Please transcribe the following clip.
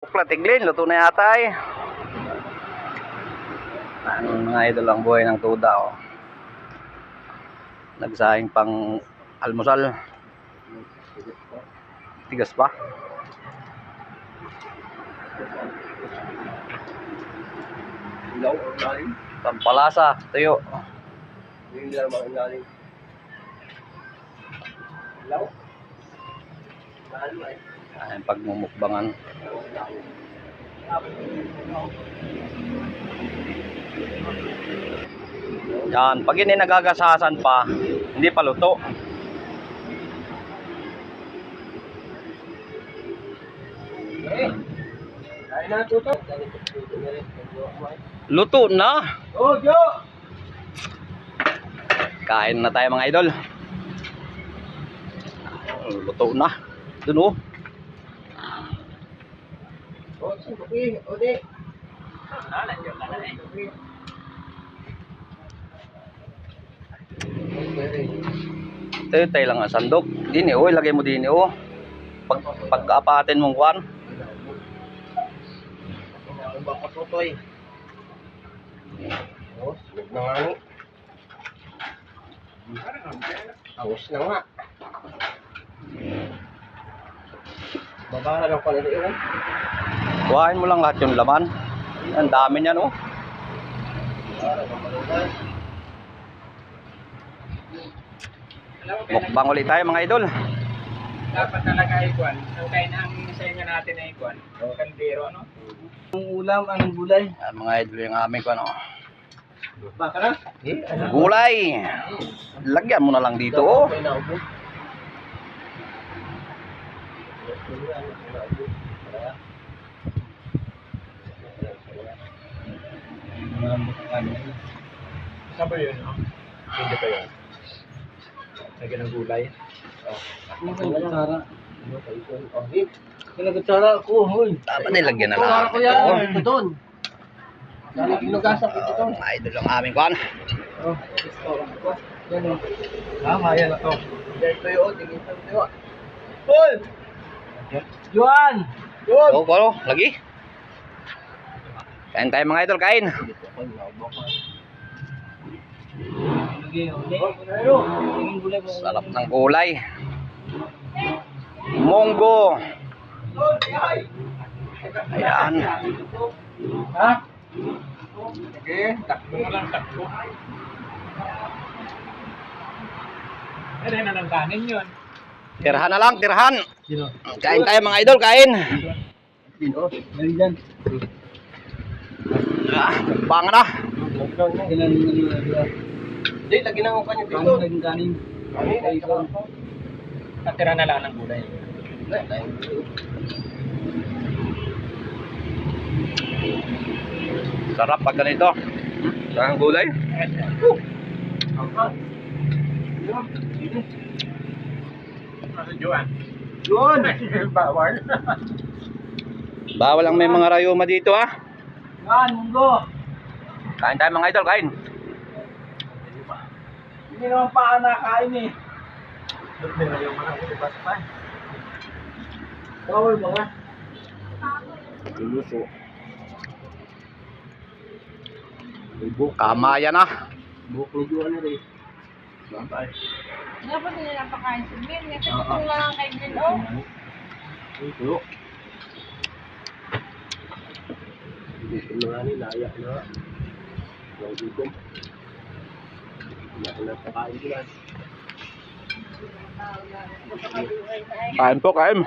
Platiglin, luto na yata eh. Ano mga idol ang buhay ng tuda oh. Nagsahing pang almusal. Tigas pa. Pampalasa, tuyo. Ayan, pagmumukbangan. Yan, pag hindi nagagasasan pa, hindi pa luto. Luto na. Kain na tayo mga idol. Luto na. Dun oh. Tayo lang ang sandok. Dini oh, ilagay mo dini oh. Pagkaapatin mong kwan. Awas na nga. Babara lang pala ito. Kuhain mo lang lahat yung laman. Ang dami niyan oh. Mukbang ulit tayo mga idol. Dapat talaga ikuan. So kain ang sa inyo natin na ikuan. Kandero ano? Ang ulam, ang gulay. Yan, mga idol yung aming kwan oh. Baka na? Gulay. Lagyan mo na lang dito oh. Saan ba yun? No? Hindi pa yun. Lagyan ng gulay. Kinagutsara ako, hoy. Dapat nilagyan na lang. Kutsara ko yan. Ito doon. Ginugasan ito doon. Mga idol yung aming kwan. Oh, yan o. Yan na to. Ito yun, tingin sa ito. Hoy! Juan! Juan! Oh, kolo, lagi. Kain tayo mga idol, kain. Sarap ng gulay. Munggo. Ayan. Ha? Okay, takbo na lang, takbo. Ano na lang kanin yun? Tirhan na lang, tirhan. Sino? Kain tayo mga idol, kain. Sino? Meron dyan. Bang na. Hindi, lagi na ako kanya dito. Laging kanin. Tatira na lang ng gulay. Sarap pag ganito. Sarang gulay. Juan. Juan! Bawal. Bawal ang may mga rayuma dito ah. Juan, munggo! Kain tayo mga idol, kain. Hindi naman pa nakain eh. Bawal ba nga? Luso. Kamaya na. Buhok ni Juan na rin. Dapat nila napakain si Mil. Kasi kung lang kay Mil, oh. Ito. Dito na nga nila, ayak na. Huwag dito. Ayak na pakain ko lang. Kain po, kain.